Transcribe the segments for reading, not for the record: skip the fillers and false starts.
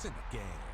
in the game.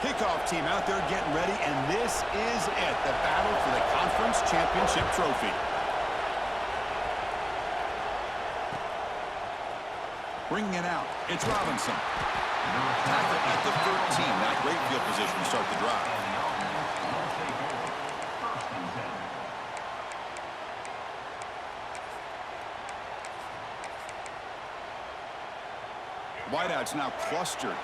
Kickoff team out there getting ready, and this is it, the battle for the conference championship trophy. Bringing it out, it's Robinson. Tackle at the 13, not great field position to start the drive. Wideouts now clustered.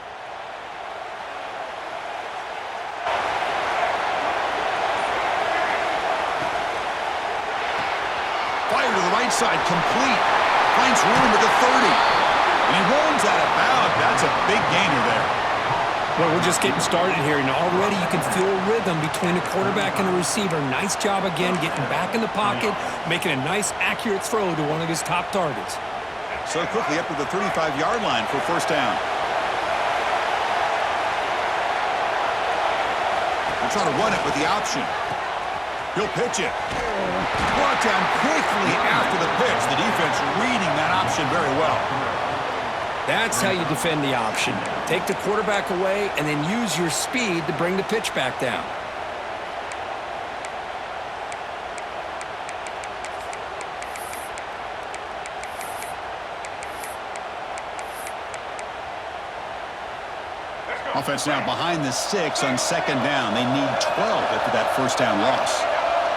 Fire to the right side, complete. Finds room at the 30. And he runs out of bounds. That's a big gainer there. Well, we're just getting started here, and already you can feel a rhythm between the quarterback and the receiver. Nice job again getting back in the pocket, making a nice, accurate throw to one of his top targets. So quickly up to the 35-yard line for first down. They'll try to run it with the option. He'll pitch it. Brought down quickly after the pitch. The defense reading that option very well. That's how you defend the option. Take the quarterback away and then use your speed to bring the pitch back down. Offense now behind the 6 on second down. They need 12 after that first down loss.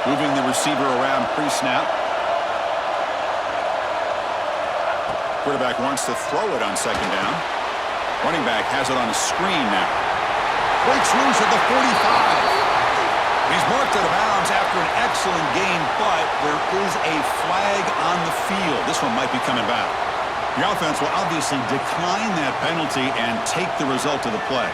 Moving the receiver around pre-snap. Quarterback wants to throw it on second down. Running back has it on a screen now. Breaks loose at the 45. He's marked out of bounds after an excellent gain, but there is a flag on the field. This one might be coming back. The offense will obviously decline that penalty and take the result of the play.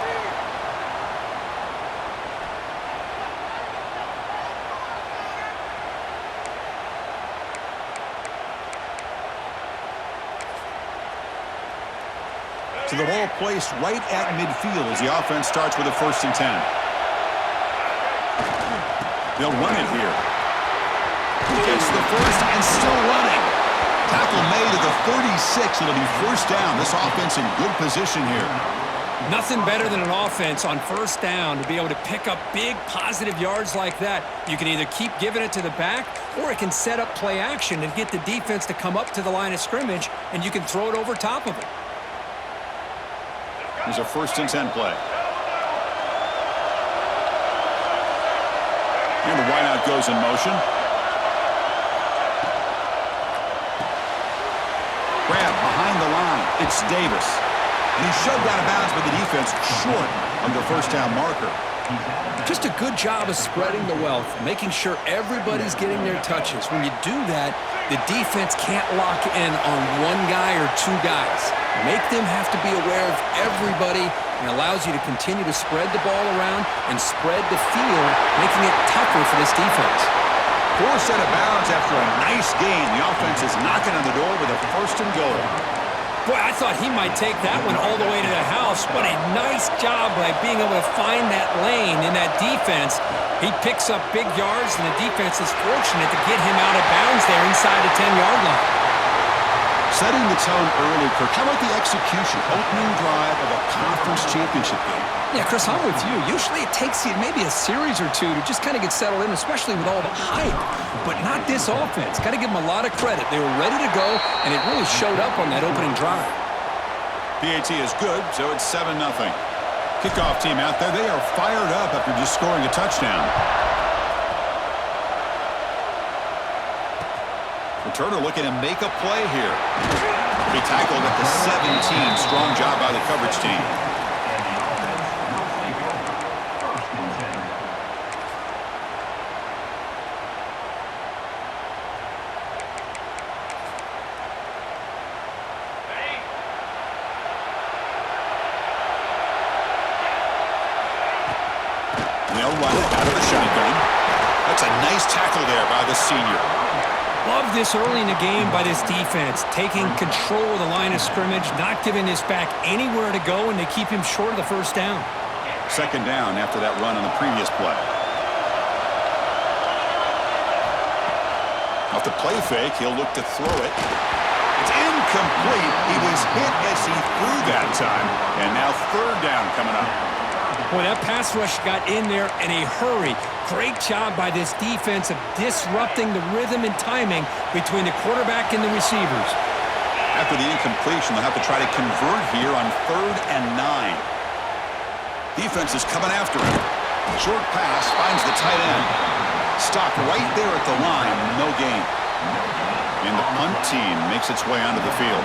So the ball placed right at midfield as the offense starts with a 1st and 10. They'll run it here. Gets the first and still running. Tackle made at the 36. It'll be first down. This offense in good position here. Nothing better than an offense on first down to be able to pick up big positive yards like that. You can either keep giving it to the back, or it can set up play action and get the defense to come up to the line of scrimmage, and you can throw it over top of it. Here's a 1st and 10 play. And the wideout goes in motion. Grab behind the line. It's Davis. And he's shoved out of bounds by the defense short of the first down marker. Just a good job of spreading the wealth, making sure everybody's getting their touches. When you do that, the defense can't lock in on one guy or two guys. Make them have to be aware of everybody, and allows you to continue to spread the ball around and spread the field, making it tougher for this defense. 4 set of bounds after a nice gain. The offense is knocking on the door with a 1st and goal. Boy, I thought he might take that one all the way to the house. What a nice job by being able to find that lane in that defense. He picks up big yards, and the defense is fortunate to get him out of bounds there inside the 10-yard line. Setting the tone early, Kirk. How about the execution? Opening drive of a conference championship game. Yeah, Chris, I'm with you. Usually it takes you maybe a series or two to just kind of get settled in, especially with all the hype. But not this offense. Got to give them a lot of credit. They were ready to go, and it really showed up on that opening drive. PAT is good, so it's 7-0. Kickoff team out there. They are fired up after just scoring a touchdown. Returner looking to make a play here. Be tackled at the 17. Strong job by the coverage team. They'll run it out of the shotgun. That's a nice tackle there by the senior. Love this early in the game by this defense, taking control of the line of scrimmage, not giving this back anywhere to go, and they keep him short of the first down. Second down after that run on the previous play. Off the play fake, he'll look to throw it. It's incomplete. He was hit as he threw that time, and now 3rd down coming up. Boy, that pass rush got in there in a hurry. Great job by this defense of disrupting the rhythm and timing between the quarterback and the receivers. After the incompletion, they'll have to try to convert here on 3rd and 9. Defense is coming after him. Short pass finds the tight end. Stopped right there at the line, no gain. And the punt team makes its way onto the field.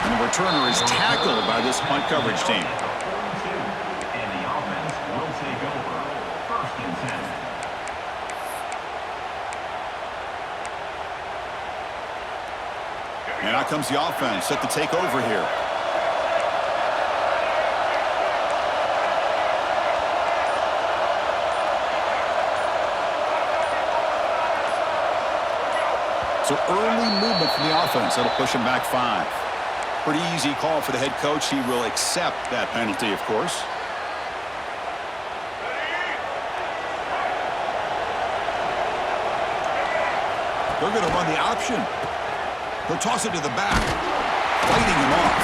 And the returner is tackled by this punt coverage team. And the offense will take over 1st and 10. And out comes the offense set to take over here. So early movement from the offense. That'll push him back 5. Pretty easy call for the head coach. He will accept that penalty, of course. They're going to run the option. He'll toss it to the back, fighting him off.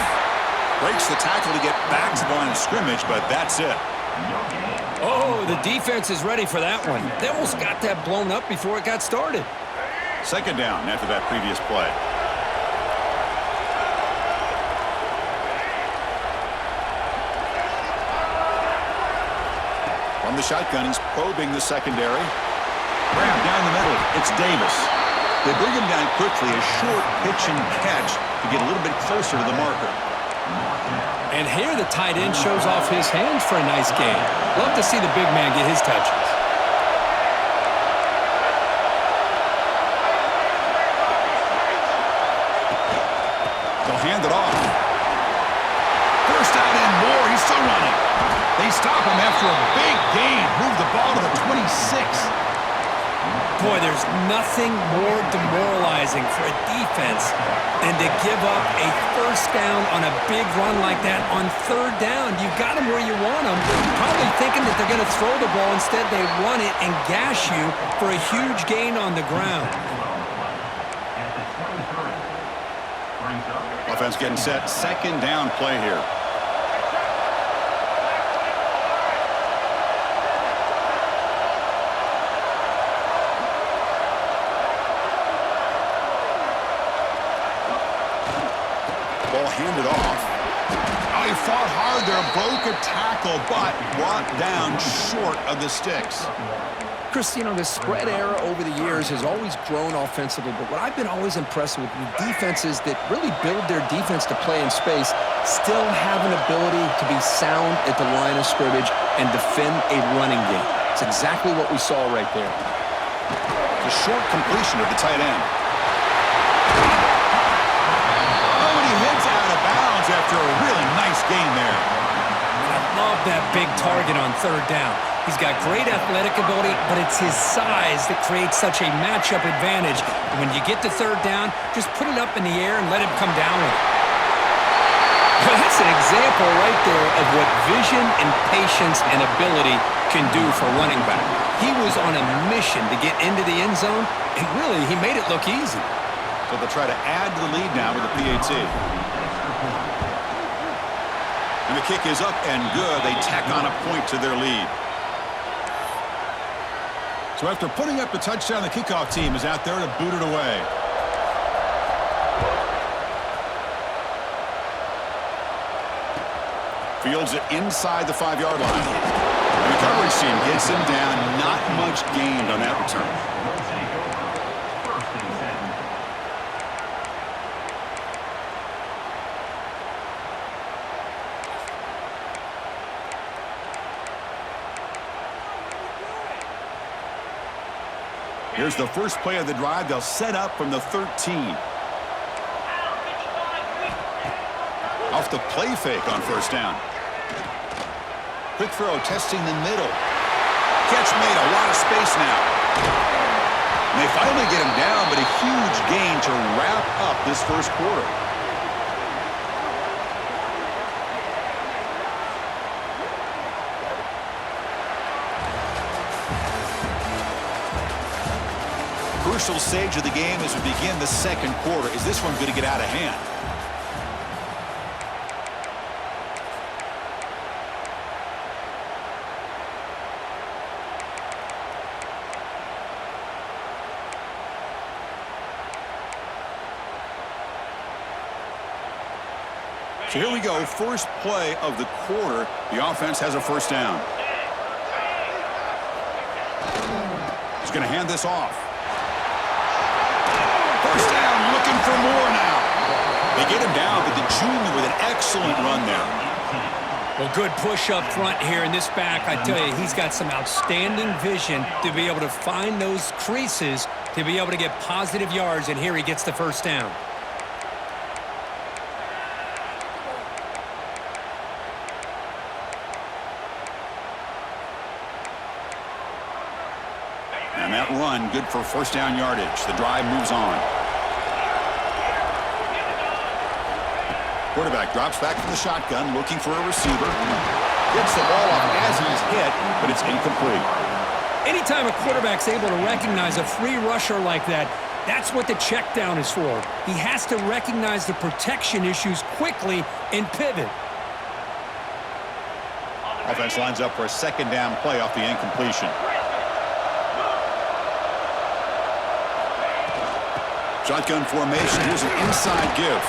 Breaks the tackle to get back to the line of scrimmage, but that's it. Oh, the defense is ready for that one. They almost got that blown up before it got started. 2nd down after that previous play. From the shotgun, he's probing the secondary. Grab down the middle. It's Davis. They bring him down quickly, a short pitch and catch to get a little bit closer to the marker. And here the tight end shows off his hands for a nice gain. Love to see the big man get his touches. They'll hand it off. First out and more. He's still running. They stop him after a big gain. Move the ball to the 26. Boy, there's nothing more demoralizing for a defense than to give up a 1st down on a big run like that on 3rd down. You've got them where you want them. Probably thinking that they're going to throw the ball. Instead, they run it and gash you for a huge gain on the ground. Offense getting set. 2nd down play here. Ball handed off. Oh, he fought hard there, broke a tackle, but brought down short of the sticks. Chris, you know, the spread era over the years has always grown offensively, but what I've been always impressed with defenses that really build their defense to play in space still have an ability to be sound at the line of scrimmage and defend a running game. It's exactly what we saw right there. The short completion of the tight end. Oh, and he hits out of bounds after a really nice gain there. I love that big target on 3rd down. He's got great athletic ability, but it's his size that creates such a matchup advantage. And when you get to 3rd down, just put it up in the air and let him come down with it. Well, that's an example right there of what vision and patience and ability can do for running back. He was on a mission to get into the end zone, and really, he made it look easy. So they'll try to add to the lead now with the PAT. And the kick is up and good. They tack on a point to their lead. So after putting up the touchdown, the kickoff team is out there to boot it away. Fields it inside the 5-yard line. And the coverage team gets him down. Not much gained on that return. Here's the first play of the drive. They'll set up from the 13. Off the play fake on 1st down. Quick throw, testing the middle. Catch made, a lot of space now. And they finally get him down, but a huge gain to wrap up this 1st quarter. controversial stage of the game as we begin the second quarter. Is this one going to get out of hand? So here we go, first play of the quarter. The offense has a first down. He's going to hand this off. First down, looking for more now. They get him down, but the junior with an excellent run there. Well, good push up front here, and this back, I tell you, he's got some outstanding vision to be able to find those creases, to be able to get positive yards, and here he gets the first down. And that run, good for first down yardage. The drive moves on. Quarterback drops back from the shotgun, looking for a receiver. Gets the ball off as he's hit, but it's incomplete. Anytime a quarterback's able to recognize a free rusher like that, that's what the check down is for. He has to recognize the protection issues quickly and pivot. Offense lines up for a second down play off the incompletion. Shotgun formation. Here's an inside give.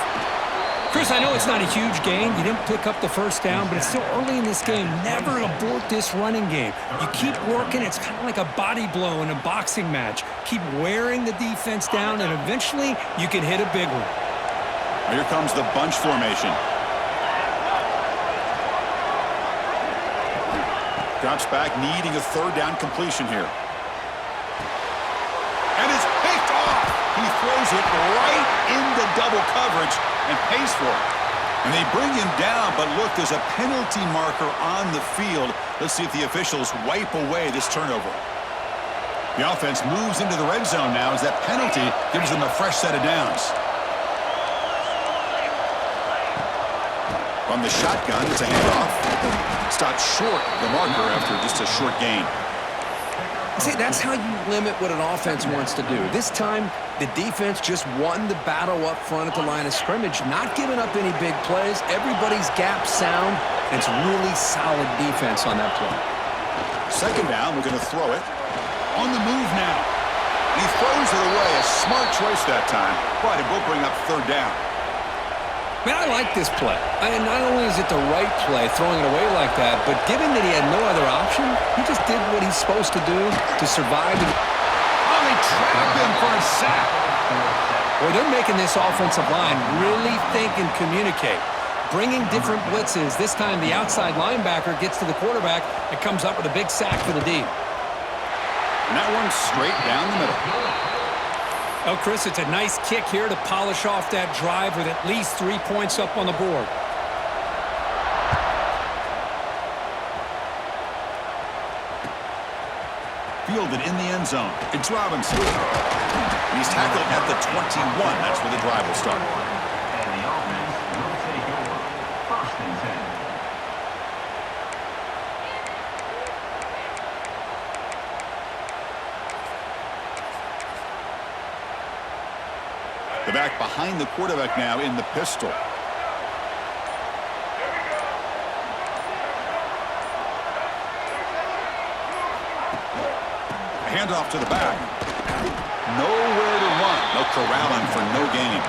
Chris, I know it's not a huge gain. You didn't pick up the first down, but it's still early in this game. Never abort this running game. You keep working. It's kind of like a body blow in a boxing match. Keep wearing the defense down, and eventually you can hit a big one. Here comes the bunch formation. Drops back, needing a third down completion here. And it's picked off. He throws it right into double coverage and pays for it. And they bring him down, but look, there's a penalty marker on the field. Let's see if the officials wipe away this turnover. The offense moves into the red zone now as that penalty gives them a fresh set of downs. From the shotgun, it's a handoff. Stopped short the marker after just a short gain. See, that's how you limit what an offense wants to do. This time, the defense just won the battle up front at the line of scrimmage, not giving up any big plays. Everybody's gap sound. It's really solid defense on that play. Second down, we're going to throw it. On the move now. He throws it away. A smart choice that time, but it will bring up third down. Man, I like this play. Not only is it the right play, throwing it away like that, but given that he had no other option, he just did what he's supposed to do to survive. Oh, they trapped him for a sack. Well, they're making this offensive line really think and communicate. Bringing different blitzes. This time the outside linebacker gets to the quarterback and comes up with a big sack for the D. And that one's straight down the middle. Oh, Chris, it's a nice kick here to polish off that drive with at least 3 points up on the board. Fielded in the end zone. It's Robinson. He's tackled at the 21. That's where the drive will start. And the offense will take over. First and 10. The back behind the quarterback now in the pistol. A handoff to the back. Nowhere to run. No corralling for no gain.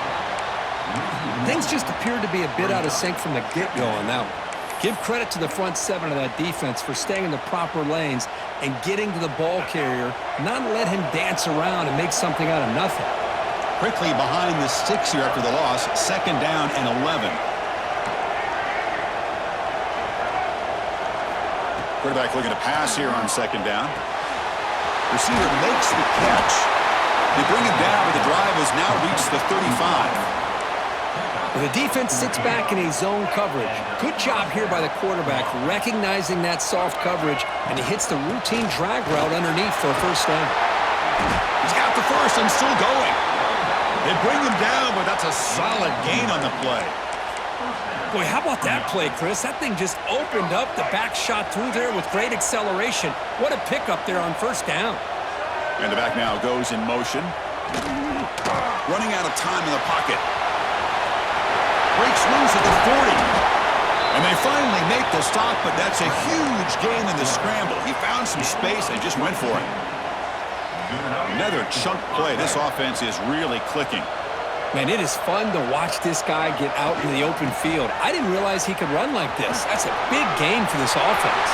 Things just appeared to be a bit out of sync from the get-go on that one. Give credit to the front seven of that defense for staying in the proper lanes and getting to the ball carrier, not let him dance around and make something out of nothing. Quickly behind the sticks here after the loss. Second down and 11. Quarterback looking to pass here on second down. Receiver makes the catch. They bring him down, but the drive has now reached the 35. The defense sits back in a zone coverage. Good job here by the quarterback, recognizing that soft coverage, and he hits the routine drag route underneath for a first down. He's got the first and still going. They bring him down, but that's a solid gain on the play. Boy, how about that play, Chris? That thing just opened up. The back shot through there with great acceleration. What a pickup there on first down. And the back now goes in motion. Running out of time in the pocket. Breaks loose at the 40. And they finally make the stop, but that's a huge gain in the scramble. He found some space and just went for it. Another chunk play. This offense is really clicking. Man, it is fun to watch this guy get out in the open field. I didn't realize he could run like this. That's a big gain for this offense.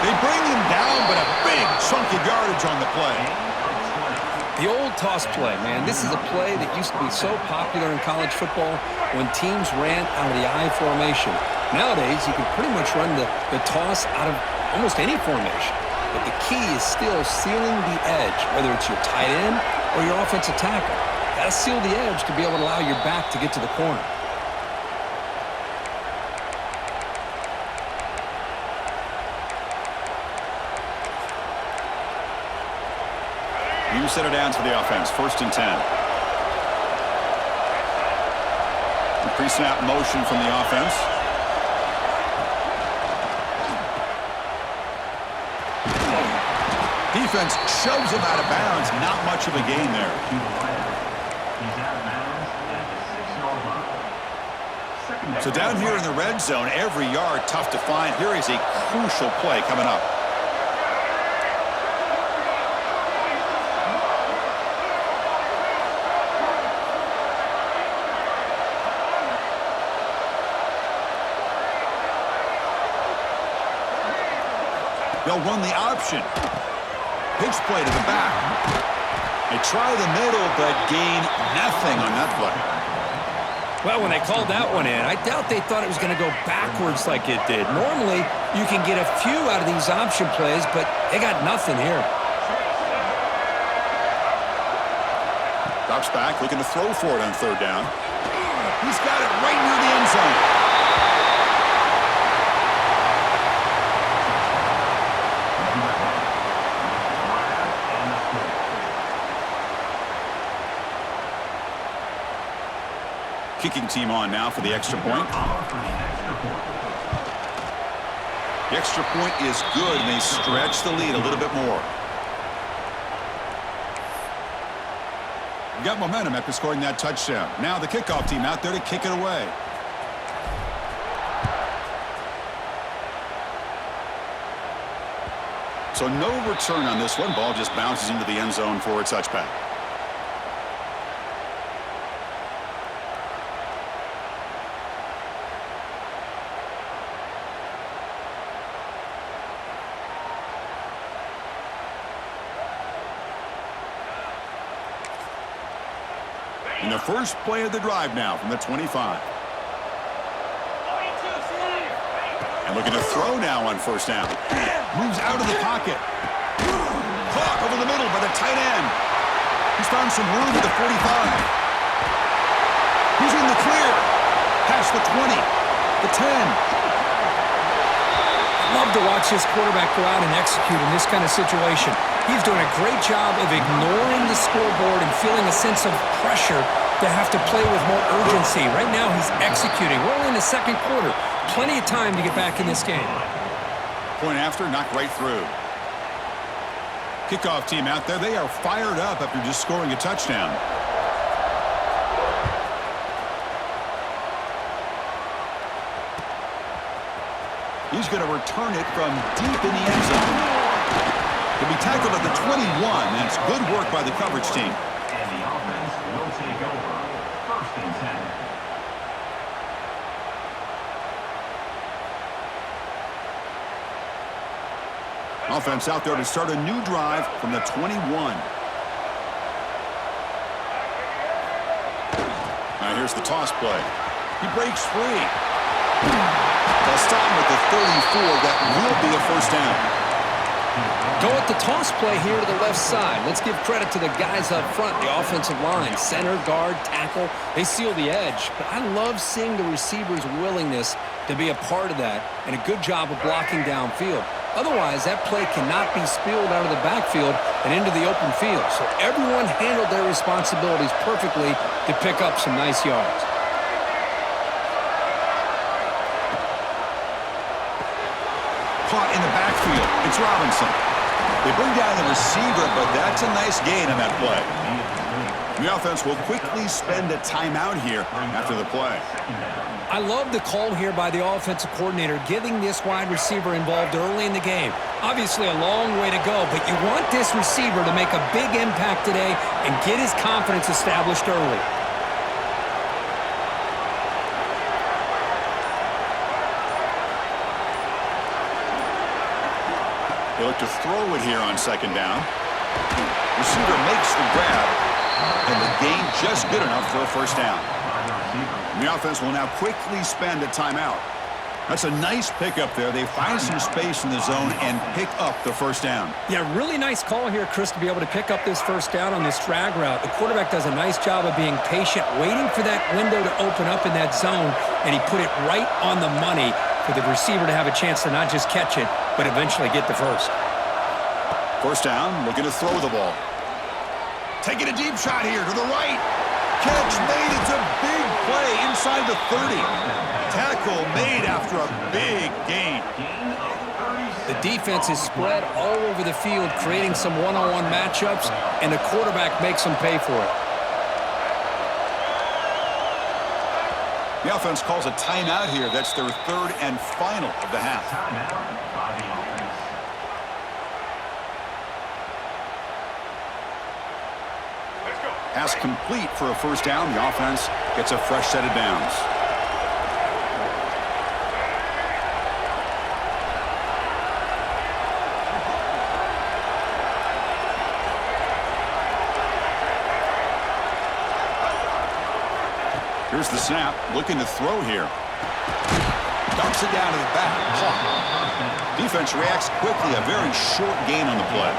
They bring him down, but a big chunk of yardage on the play. The old toss play, man. This is a play that used to be so popular in college football when teams ran out of the I formation. Nowadays, you can pretty much run the toss out of almost any formation. But the key is still sealing the edge, whether it's your tight end or your offensive tackle. Got to seal the edge to be able to allow your back to get to the corner. You set it down to the offense. 1st and 10. Pre-snap motion from the offense. Defense shoves him out of bounds. Not much of a gain there. He's out of bounds at the 6-yard line. So down here in the red zone, every yard tough to find. Here is a crucial play coming up. They'll run the option. Pitch play to the back. They try the middle, but gain nothing on that play. Well, when they called that one in, I doubt they thought it was going to go backwards like it did. Normally, you can get a few out of these option plays, but they got nothing here. Drops back, looking to throw for it on 3rd down. He's got it right near the end zone. Kicking team on now for the extra point. The extra point is good, and they stretch the lead a little bit more. Got momentum after scoring that touchdown. Now the kickoff team out there to kick it away. So no return on this one. Ball just bounces into the end zone for a touchback. In the first play of the drive now from the 25. And looking to throw now on 1st down. Moves out of the pocket. Caught over the middle by the tight end. He's found some room at the 45. He's in the clear. Past the 20. The 10. Love to watch this quarterback go out and execute in this kind of situation. He's doing a great job of ignoring the scoreboard and feeling a sense of pressure to have to play with more urgency. Right now, he's executing. We're only in the 2nd quarter. Plenty of time to get back in this game. Point after, knocked right through. Kickoff team out there. They are fired up after just scoring a touchdown. He's going to return it from deep in the end zone. To be tackled at the 21. That's good work by the coverage team. And the offense will take over. 1st and 10. Offense out there to start a new drive from the 21. Now here's the toss play. He breaks free. They'll stop him at the 34. That will be a 1st down. Go with the toss play here to the left side. Let's give credit to the guys up front, the offensive line, center, guard, tackle. They seal the edge. But I love seeing the receiver's willingness to be a part of that and a good job of blocking downfield. Otherwise, that play cannot be spilled out of the backfield and into the open field. So everyone handled their responsibilities perfectly to pick up some nice yards. Caught in the backfield. It's Robinson. They bring down the receiver, but that's a nice gain on that play. The offense will quickly spend a timeout here after the play. I love the call here by the offensive coordinator, getting this wide receiver involved early in the game. Obviously a long way to go, but you want this receiver to make a big impact today and get his confidence established early. They look to throw it here on second down. Receiver makes the grab, and the gain just good enough for a first down. The offense will now quickly spend a timeout. That's a nice pickup there. They find some space in the zone and pick up the first down. Yeah, really nice call here, Chris, to be able to pick up this first down on this drag route. The quarterback does a nice job of being patient, waiting for that window to open up in that zone, and he put it right on the money for the receiver to have a chance to not just catch it, but eventually get the first. First down, looking to throw the ball. Taking a deep shot here to the right. Catch made. It's a big play inside the 30. Tackle made after a big gain. The defense is spread all over the field, creating some one-on-one matchups, and the quarterback makes them pay for it. The offense calls a timeout here. That's their third and final of the half. Pass complete for a first down. The offense gets a fresh set of downs. Here's the snap, looking to throw here. Dumps it down to the back. Defense reacts quickly, a very short gain on the play.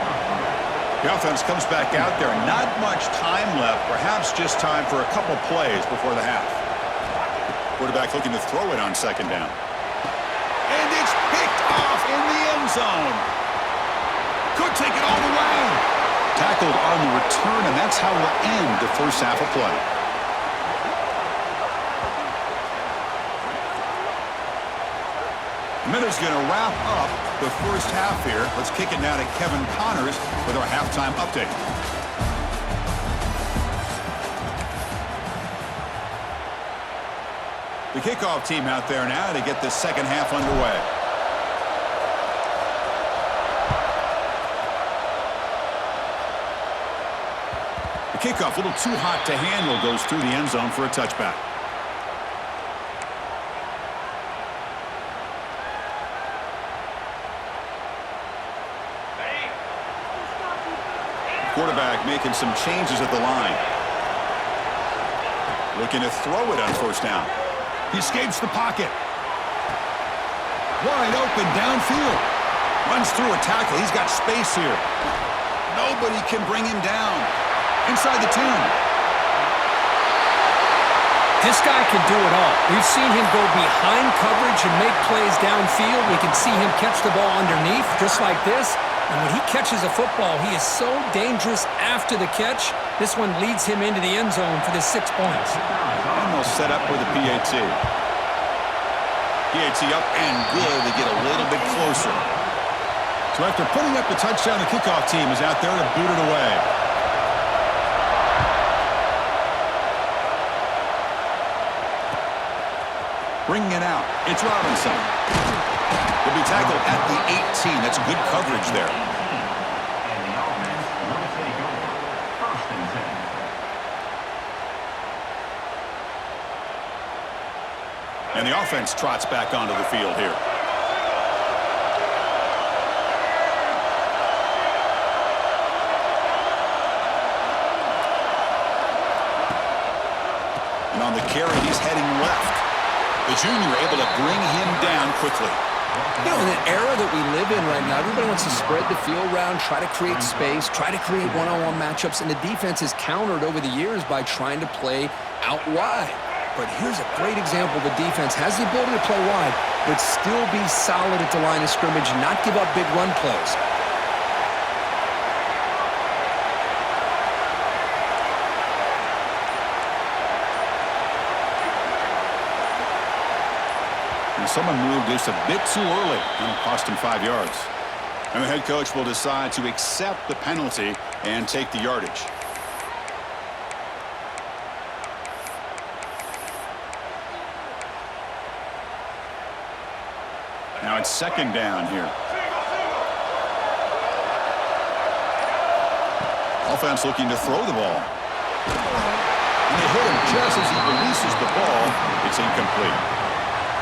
The offense comes back out there. Not much time left, perhaps just time for a couple plays before the half. Quarterback looking to throw it on second down. And it's picked off in the end zone. Could take it all the way. Tackled on the return, and that's how we'll end the first half of play. Minute's going to wrap up the first half here. Let's kick it now to Kevin Connors with our halftime update. The kickoff team out there now to get the second half underway. The kickoff, a little too hot to handle, goes through the end zone for a touchback. Quarterback making some changes at the line. Looking to throw it on first down. He escapes the pocket. Wide open downfield. Runs through a tackle. He's got space here. Nobody can bring him down. Inside the 10. This guy can do it all. We've seen him go behind coverage and make plays downfield. We can see him catch the ball underneath just like this. And when he catches a football, he is so dangerous after the catch. This one leads him into the end zone for the 6 points. And they'll set up with a PAT. PAT up and good. They get a little bit closer. So after putting up the touchdown, the kickoff team is out there to boot it away. Bringing it out. It's Robinson. He'll be tackled at the 18. That's good coverage there. And the offense will take over. First and 10. And the offense trots back onto the field here. And on the carry, he's heading left. The junior able to bring him down quickly. You know, in an era that we live in right now, everybody wants to spread the field around, try to create space, try to create one-on-one matchups, and the defense has countered over the years by trying to play out wide. But here's a great example. The defense has the ability to play wide, but still be solid at the line of scrimmage and not give up big run plays. And someone moved just a bit too early and cost him 5 yards. And the head coach will decide to accept the penalty and take the yardage. Now it's second down here. Offense looking to throw the ball. And they hit him just as he releases the ball. It's incomplete.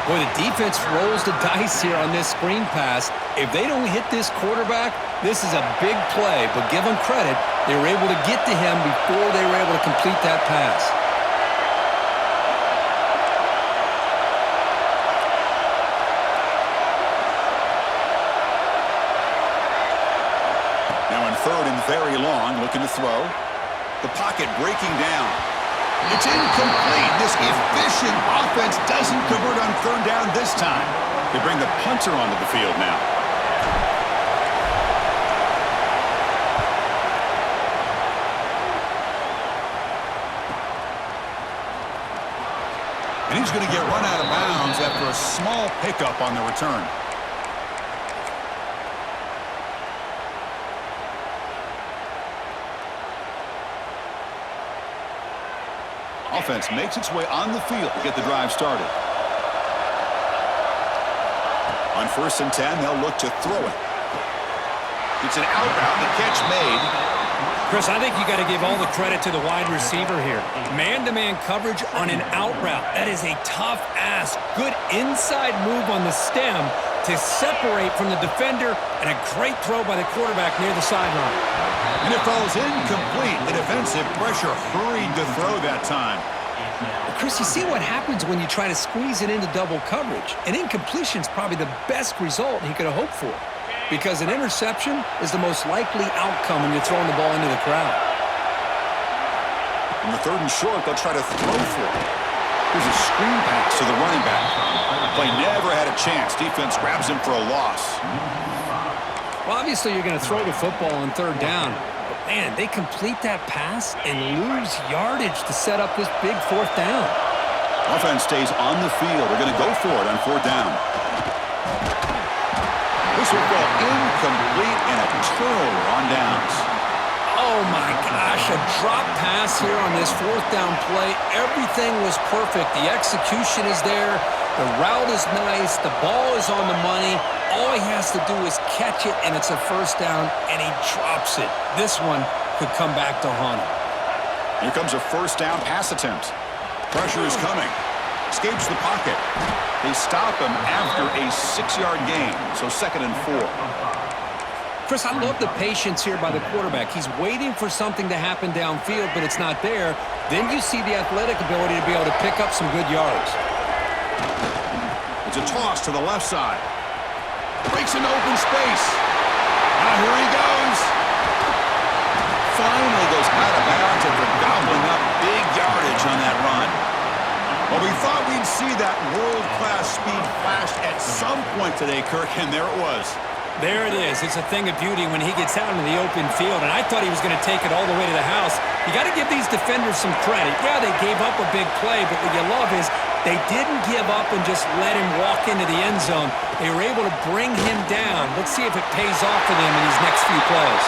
Boy, the defense rolls the dice here on this screen pass. If they don't hit this quarterback, this is a big play. But give them credit, they were able to get to him before they were able to complete that pass. Now in third and very long, looking to throw. The pocket breaking down. It's incomplete. This efficient offense doesn't convert on third down this time. They bring the punter onto the field now. And he's going to get run out of bounds after a small pickup on the return. Offense makes its way on the field to get the drive started. On 1st and 10, they'll look to throw it. It's an out route, the catch made. Chris, I think you got to give all the credit to the wide receiver here. Man-to-man coverage on an out route. That is a tough ask. Good inside move on the stem to separate from the defender, and a great throw by the quarterback near the sideline. And it falls incomplete. The defensive pressure hurried to throw that time. Chris, you see what happens when you try to squeeze it into double coverage. An incompletion is probably the best result he could have hoped for, because an interception is the most likely outcome when you're throwing the ball into the crowd. On the 3rd and short, they'll try to throw for it. Here's a screen pass to the running back. Play never had a chance. Defense grabs him for a loss. Well, obviously you're going to throw the football on 3rd down. But, man, they complete that pass and lose yardage to set up this big 4th down. Offense stays on the field. They're going to go for it on 4th down. This will fall incomplete and a turnover on downs. Oh, my gosh, a drop pass here on this 4th down play. Everything was perfect. The execution is there. The route is nice. The ball is on the money. All he has to do is catch it, and it's a 1st down, and he drops it. This one could come back to haunt him. Here comes a 1st down pass attempt. Pressure is coming. Escapes the pocket. They stop him after a 6-yard gain, so 2nd and 4. Chris, I love the patience here by the quarterback. He's waiting for something to happen downfield, but it's not there. Then you see the athletic ability to be able to pick up some good yards. It's a toss to the left side. Breaks into open space. Now here he goes. Finally goes out of bounds after gobbling up big yardage on that run. Well, we thought we'd see that world-class speed flash at some point today, Kirk, and there it was. There it is. It's a thing of beauty when he gets out into the open field, and I thought he was going to take it all the way to the house. You got to give these defenders some credit. Yeah, they gave up a big play, but what you love is they didn't give up and just let him walk into the end zone. They were able to bring him down. Let's see if it pays off for them in these next few plays.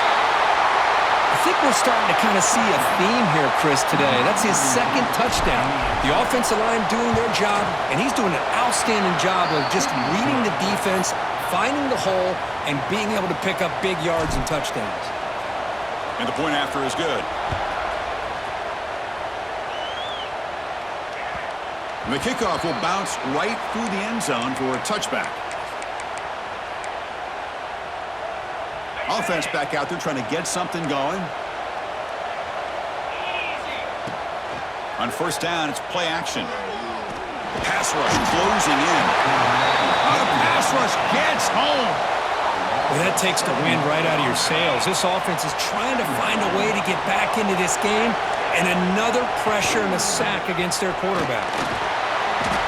I think we're starting to kind of see a theme here, Chris, today. That's his 2nd touchdown. The offensive line doing their job, and he's doing an outstanding job of just reading the defense, finding the hole, and being able to pick up big yards and touchdowns. And the point after is good. And the kickoff will bounce right through the end zone for a touchback. Offense back out there trying to get something going. On 1st down, it's play action. Pass rush closing in. The pass rush gets home. Well, that takes the wind right out of your sails. This offense is trying to find a way to get back into this game, and another pressure and a sack against their quarterback.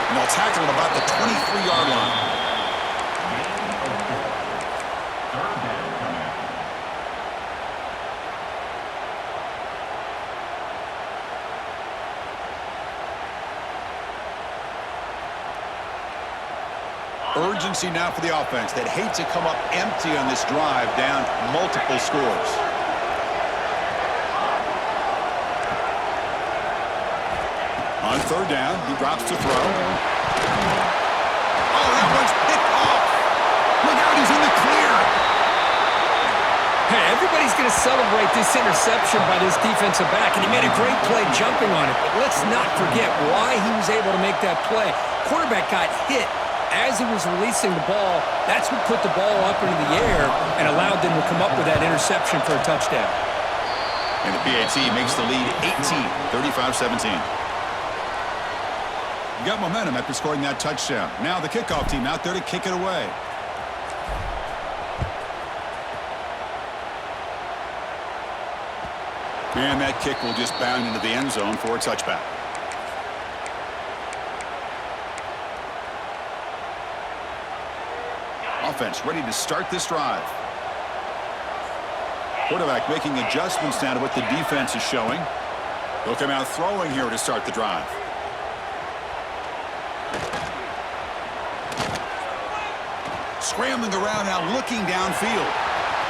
And they'll tackle him about the 23-yard line. Urgency now for the offense. They'd hate to come up empty on this drive, down multiple scores. On third down, he drops to throw. Oh, that one's picked off. Look out, he's in the clear. Hey, everybody's going to celebrate this interception by this defensive back, and he made a great play jumping on it. But let's not forget why he was able to make that play. Quarterback got hit as he was releasing the ball. That's what put the ball up into the air and allowed them to come up with that interception for a touchdown. And the PAT makes the lead 18, 35-17. You got momentum after scoring that touchdown. Now the kickoff team out there to kick it away. And that kick will just bound into the end zone for a touchback. Offense ready to start this drive. Quarterback making adjustments now to what the defense is showing. He'll come out throwing here to start the drive. Scrambling around now, looking downfield.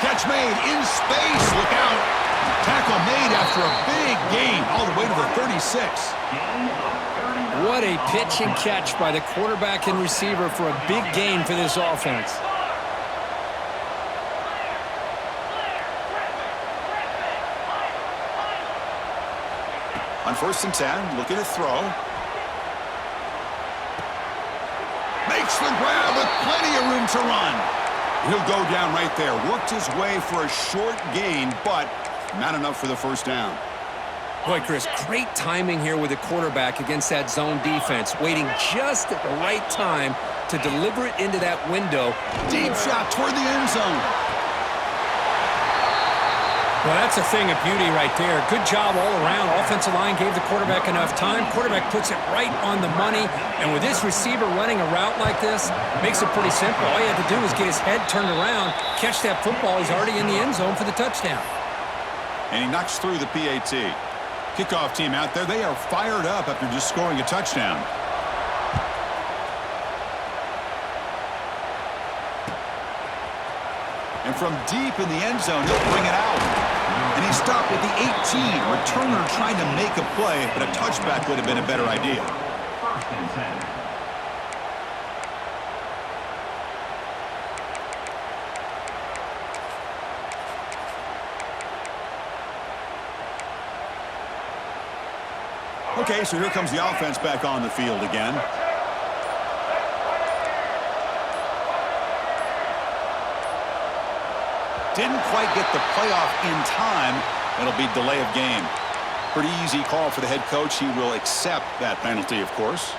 Catch made in space. Look out. Tackle made after a big gain all the way to the 36. What a pitch and catch by the quarterback and receiver for a big gain for this offense. On 1st and 10, looking to throw. Makes the grab with plenty of room to run. He'll go down right there. Worked his way for a short gain, but not enough for the first down. Boy, Chris, great timing here with the quarterback against that zone defense, waiting just at the right time to deliver it into that window. Deep shot toward the end zone. Well, that's a thing of beauty right there. Good job all around. Offensive line gave the quarterback enough time. Quarterback puts it right on the money. And with this receiver running a route like this, makes it pretty simple. All you had to do was get his head turned around, catch that football. He's already in the end zone for the touchdown. And he knocks through the PAT. Kickoff team out there, they are fired up after just scoring a touchdown. And from deep in the end zone, he'll bring it out. And he stopped at the 18. Returner trying to make a play, but a touchback would have been a better idea. 1st and 10. Okay, so here comes the offense back on the field again. Didn't quite get the playoff in time. It'll be delay of game. Pretty easy call for the head coach. He will accept that penalty, of course.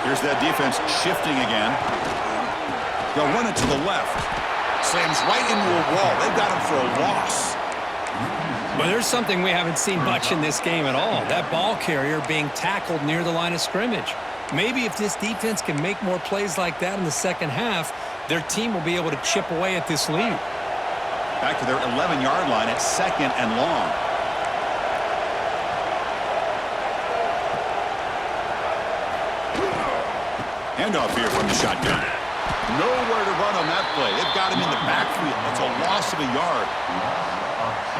Here's that defense shifting again. They'll run it to the left. Slams right into a wall. They've got him for a loss. But there's something we haven't seen much in this game at all. That ball carrier being tackled near the line of scrimmage. Maybe if this defense can make more plays like that in the second half, their team will be able to chip away at this lead. Back to their 11-yard line at 2nd and long. Handoff here from the shotgun. Nowhere to run on that play. They've got him in the backfield. That's a loss of a yard.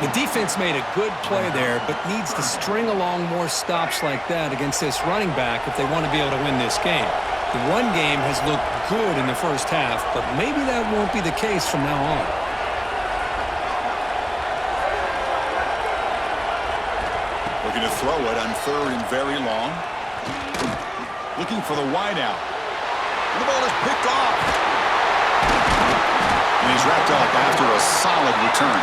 The defense made a good play there, but needs to string along more stops like that against this running back if they want to be able to win this game. The run game has looked good in the first half, but maybe that won't be the case from now on. Looking to throw it on 3rd and very long. Looking for the wideout. And the ball is picked off. And he's wrapped up after a solid return.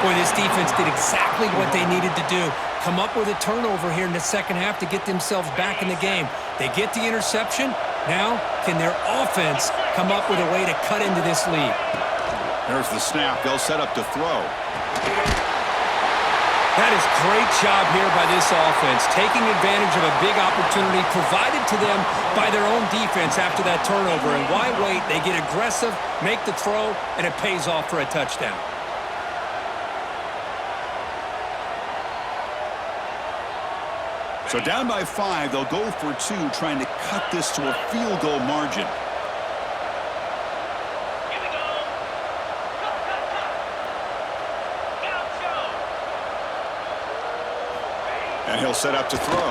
Boy, this defense did exactly what they needed to do. Come up with a turnover here in the second half to get themselves back in the game. They get the interception. Now, can their offense come up with a way to cut into this lead? There's the snap. They'll set up to throw. That is great job here by this offense, taking advantage of a big opportunity provided to them by their own defense after that turnover. And why wait? They get aggressive, make the throw, and it pays off for a touchdown. So down by 5, they'll go for 2, trying to cut this to a field goal margin. And he'll set up to throw.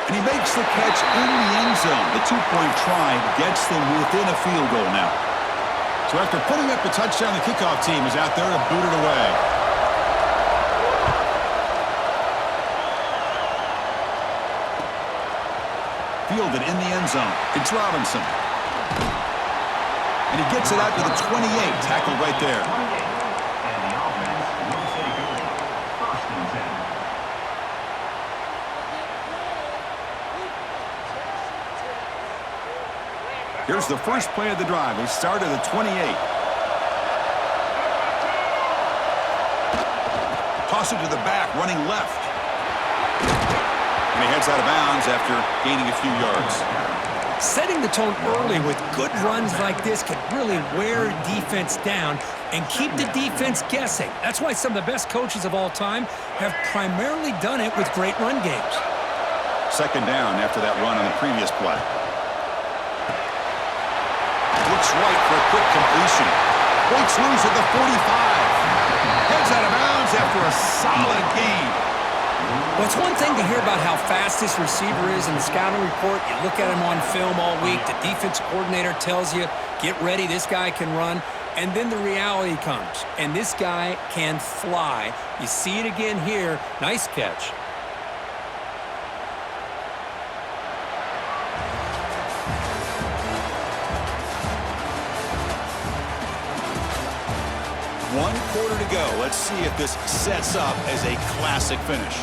And he makes the catch in the end zone. The 2-point try gets them within a field goal now. So after putting up a touchdown, the kickoff team is out there to boot it away. Fielded in the end zone. It's Robinson. And he gets it out to the 28. Tackled right there. And the offense will take over. 1st and 10. Here's the first play of the drive. They start at the 28. Toss it to the back, running left. And he heads out of bounds after gaining a few yards. Setting the tone early with good runs like this can really wear defense down and keep the defense guessing. That's why some of the best coaches of all time have primarily done it with great run games. 2nd down after that run on the previous play. Looks right for a quick completion. Breaks loose at the 45. Heads out of bounds after a solid gain. Well, it's one thing to hear about how fast this receiver is in the scouting report. You look at him on film all week. The defense coordinator tells you, get ready, this guy can run. And then the reality comes, and this guy can fly. You see it again here. Nice catch. One quarter to go. Let's see if this sets up as a classic finish.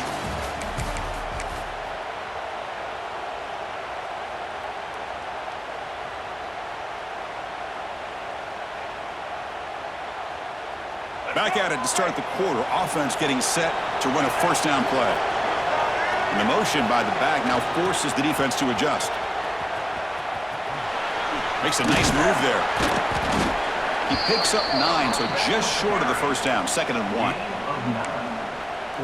Back at it to start the quarter. Offense getting set to run a 1st down play. And the motion by the back now forces the defense to adjust. Makes a nice move there. He picks up 9, so just short of the 1st down. 2nd and 1.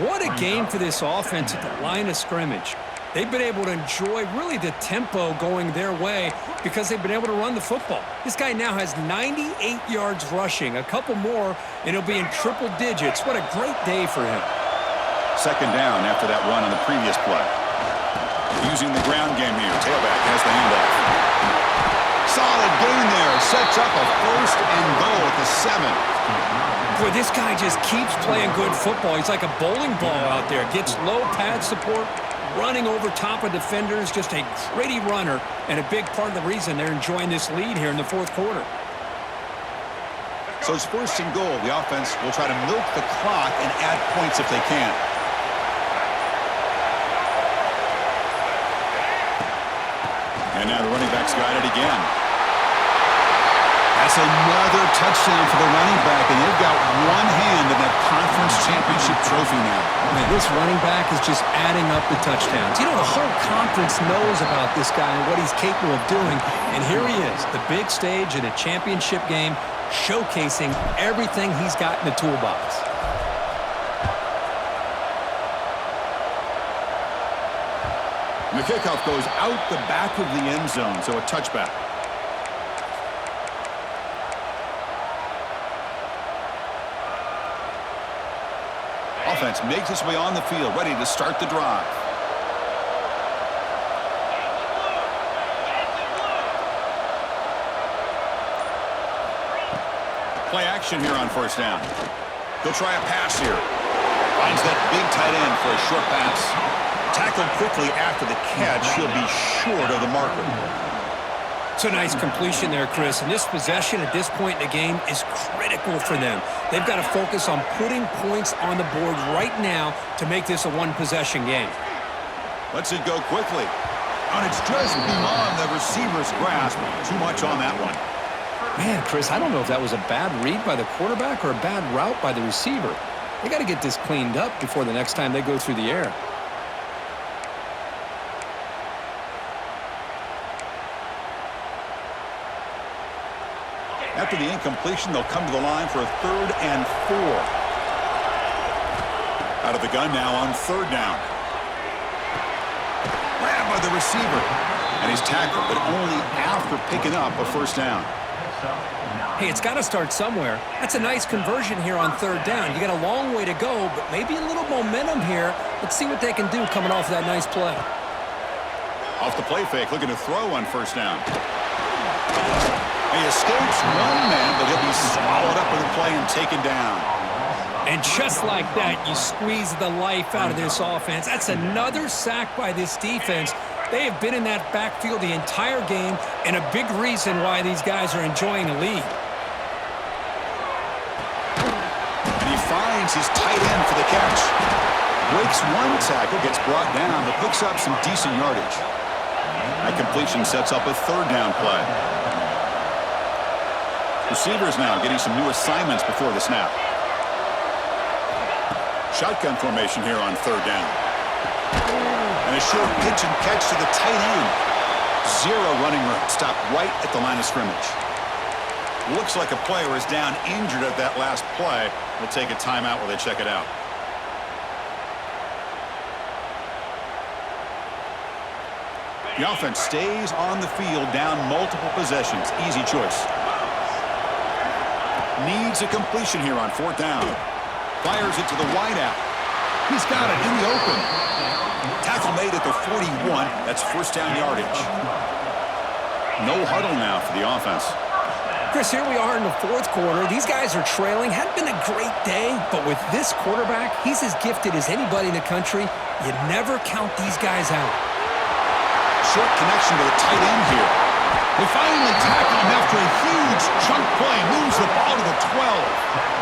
What a game for this offense at the line of scrimmage. They've been able to enjoy really the tempo going their way because they've been able to run the football. This guy now has 98 yards rushing, a couple more, and he'll be in triple digits. What a great day for him. 2nd down after that run on the previous play. Using the ground game here. Tailback has the handoff. Solid gain there. Sets up a 1st and goal at the 7. Boy, this guy just keeps playing good football. He's like a bowling ball out there. Gets low pad support, running over top of defenders. Just a gritty runner, and a big part of the reason they're enjoying this lead here in the 4th quarter. So it's 1st and goal. The offense will try to milk the clock and add points if they can. And now the running back's got it again. That's another touchdown for the running back, and they've got one hand in that conference championship trophy now. Man, this running back is just adding up the touchdowns. You know, the whole conference knows about this guy and what he's capable of doing, and here he is, the big stage in a championship game, showcasing everything he's got in the toolbox. And the kickoff goes out the back of the end zone, so a touchback. Offense makes its way on the field, ready to start the drive. Play action here on 1st down. He'll try a pass here. Finds that big tight end for a short pass. Tackled quickly after the catch. He'll be short of the marker. It's a nice completion there, Chris. And this possession at this point in the game is critical for them. They've got to focus on putting points on the board right now to make this a one-possession game. Lets it go quickly. And it's just beyond the receiver's grasp. Too much on that one. Man, Chris, I don't know if that was a bad read by the quarterback or a bad route by the receiver. They got to get this cleaned up before the next time they go through the air. After the incompletion, they'll come to the line for a 3rd and 4. Out of the gun now on 3rd down. Grabbed by the receiver. And he's tackled, but only after picking up a 1st down. Hey, it's got to start somewhere. That's a nice conversion here on 3rd down. You got a long way to go, but maybe a little momentum here. Let's see what they can do coming off that nice play. Off the play fake, looking to throw on 1st down. He escapes one man, but he'll be swallowed up with the play and taken down. And just like that, you squeeze the life out of this offense. That's another sack by this defense. They have been in that backfield the entire game, and a big reason why these guys are enjoying a lead. And he finds his tight end for the catch. Breaks one tackle, gets brought down, but picks up some decent yardage. That completion sets up a 3rd down play. Receivers now getting some new assignments before the snap. Shotgun formation here on 3rd down. And a short pitch and catch to the tight end. 0 running room. Stopped right at the line of scrimmage. Looks like a player is down injured at that last play. We'll take a timeout while they check it out. The offense stays on the field down multiple possessions. Easy choice. Needs a completion here on 4th down. Fires it to the wideout. He's got it in the open. Tackle made at the 41. That's 1st down yardage. No huddle now for the offense. Chris, here we are in the 4th quarter. These guys are trailing. Hadn't been a great day, but with this quarterback, he's as gifted as anybody in the country. You never count these guys out. Short connection to the tight end here. They finally tackle him after a huge chunk play. Moves the ball to the 12.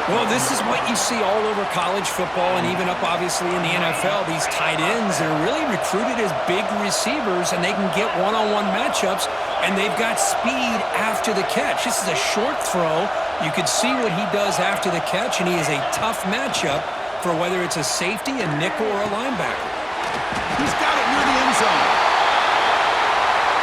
Well, this is what you see all over college football and even up, obviously, in the NFL. These tight ends, they're really recruited as big receivers, and they can get one-on-one matchups, and they've got speed after the catch. This is a short throw. You could see what he does after the catch, and he is a tough matchup for whether it's a safety, a nickel, or a linebacker. He's got it near the end zone.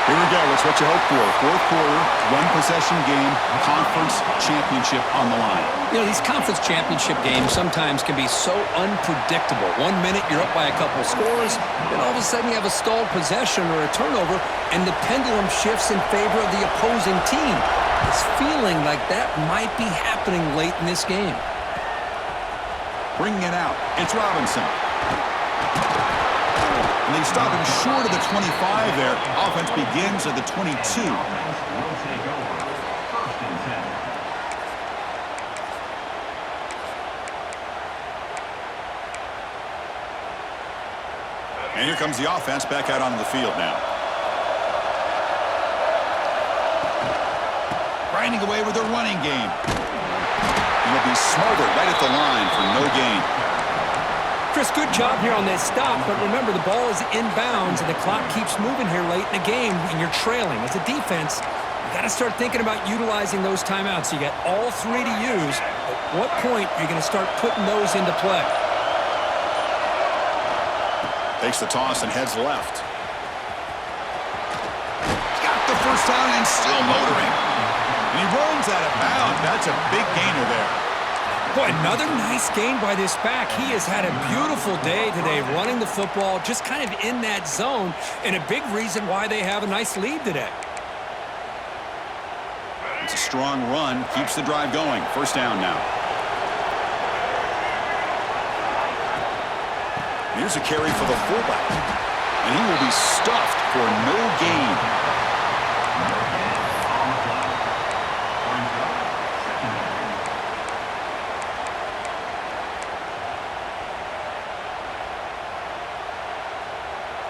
Here we go. It's what you hope for. 4th quarter, 1-possession game, conference championship on the line. You know, these conference championship games sometimes can be so unpredictable. 1 minute you're up by a couple of scores, then all of a sudden you have a stalled possession or a turnover, and the pendulum shifts in favor of the opposing team. It's feeling like that might be happening late in this game. Bringing it out. It's Robinson. And they stop him short of the 25 there. Offense begins at the 22. And here comes the offense back out onto the field now. Grinding away with their running game. And he'll be smothered right at the line for no gain. Chris, good job here on that stop, but remember, the ball is inbounds, and the clock keeps moving here late in the game, and you're trailing. As a defense, you got to start thinking about utilizing those timeouts. You got all 3 to use. At what point are you going to start putting those into play? Takes the toss and heads left. Got the 1st down and still motoring. And he runs out of bounds. That's a big gainer there. Boy, another nice gain by this back. He has had a beautiful day today running the football, just kind of in that zone, and a big reason why they have a nice lead today. It's a strong run, keeps the drive going. 1st down now. Here's a carry for the fullback, and he will be stuffed for no gain.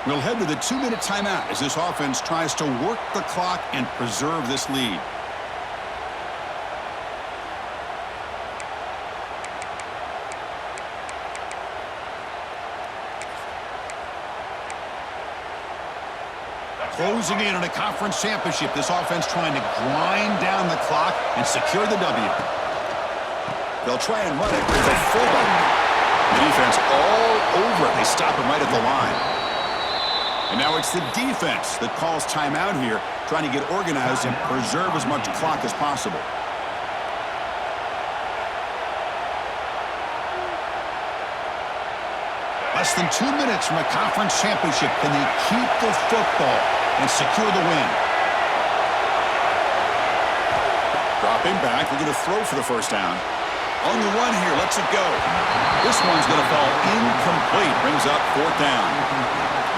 We'll head to the 2-minute timeout as this offense tries to work the clock and preserve this lead. Closing in on a conference championship, this offense trying to grind down the clock and secure the W. They'll try and run it with a fullback. The defense all over it. They stop him right at the line. And now it's the defense that calls timeout here, trying to get organized and preserve as much clock as possible. Less than 2 minutes from a conference championship. Can they keep the football and secure the win? Dropping back, looking to throw for the first down. On the run here, lets it go. This one's going to fall incomplete. Brings up fourth down.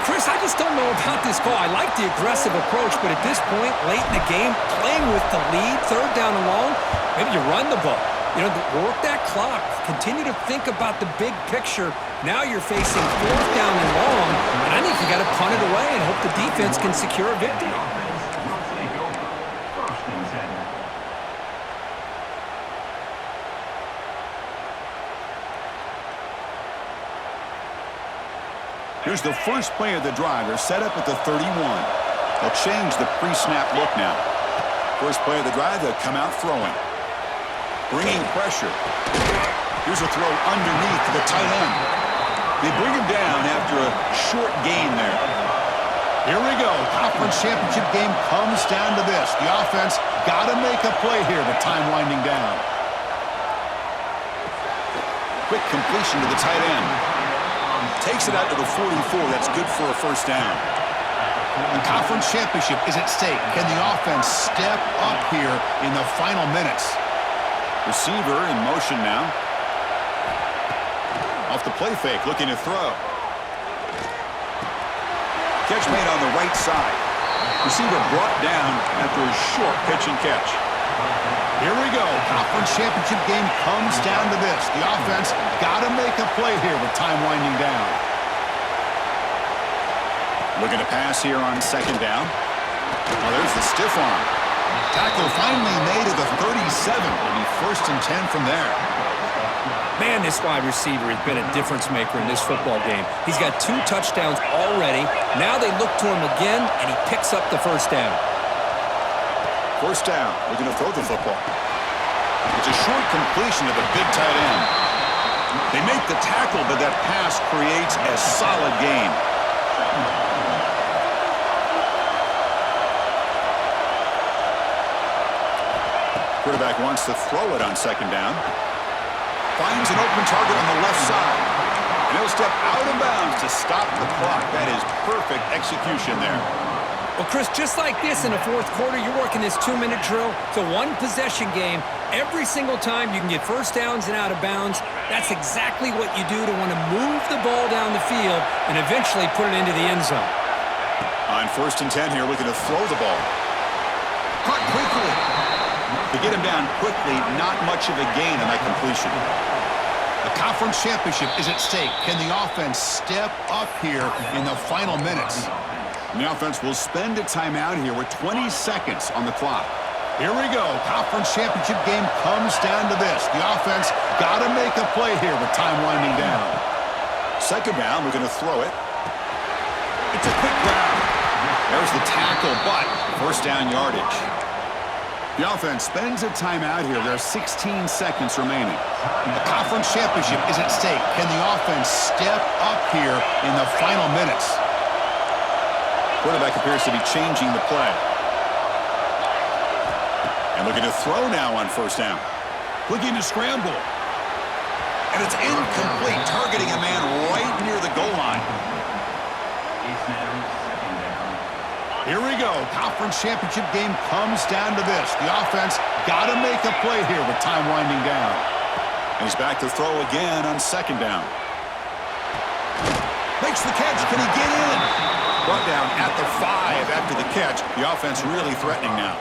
Chris, I just don't know about this call. I like the aggressive approach, but at this point, late in the game, playing with the lead, third down and long, maybe you run the ball. You know, work that clock. Continue to think about the big picture. Now you're facing fourth down and long, and I think you got to punt it away and hope the defense can secure a victory. Here's the first play of the drive. They're set up at the 31. They'll change the pre-snap look now. First play of the drive, they'll come out throwing. Bringing pressure. Here's a throw underneath to the tight end. They bring him down after a short gain there. Here we go. Conference championship game comes down to this. The offense got to make a play here with time winding down. Quick completion to the tight end. Takes it out to the 44. That's good for a first down. The conference championship is at stake. Can the offense step up here in the final minutes? Receiver in motion now. Off the play fake, looking to throw. Catch made on the right side. Receiver brought down after a short pitch and catch. Here we go. Conference championship game comes down to this. The offense got to make a play here with time winding down. Looking to pass here on second down. Oh, there's the stiff arm. Tackle finally made at the 37. It'll be first and 10 from there. Man, this wide receiver has been a difference maker in this football game. He's got 2 touchdowns already. Now they look to him again, and he picks up the first down. First down, looking to throw the football. It's a short completion to the big tight end. They make the tackle, but that pass creates a solid gain. Quarterback wants to throw it on second down. Finds an open target on the left side. And he'll step out of bounds to stop the clock. That is perfect execution there. Well, Chris, just like this in the fourth quarter, you're working this 2-minute drill. It's a one-possession game. Every single time you can get first downs and out of bounds. That's exactly what you do to want to move the ball down the field and eventually put it into the end zone. On first and 10 here, looking to throw the ball. Caught quickly. To get him down quickly, not much of a gain on that completion. The conference championship is at stake. Can the offense step up here in the final minutes? And the offense will spend a timeout here with 20 seconds on the clock. Here we go. Conference championship game comes down to this. The offense got to make a play here with time winding down. Second down, we're going to throw it. It's a quick grab. There's the tackle, but first down yardage. The offense spends a timeout here. There are 16 seconds remaining. The conference championship is at stake. Can the offense step up here in the final minutes? Quarterback appears to be changing the play. And looking to throw now on first down. Looking to scramble. And it's incomplete, targeting a man right near the goal line. Here we go. Conference championship game comes down to this. The offense got to make a play here with time winding down. And he's back to throw again on second down. Makes the catch. Can he get in? Brought down at the 5 after the catch. The offense really threatening now.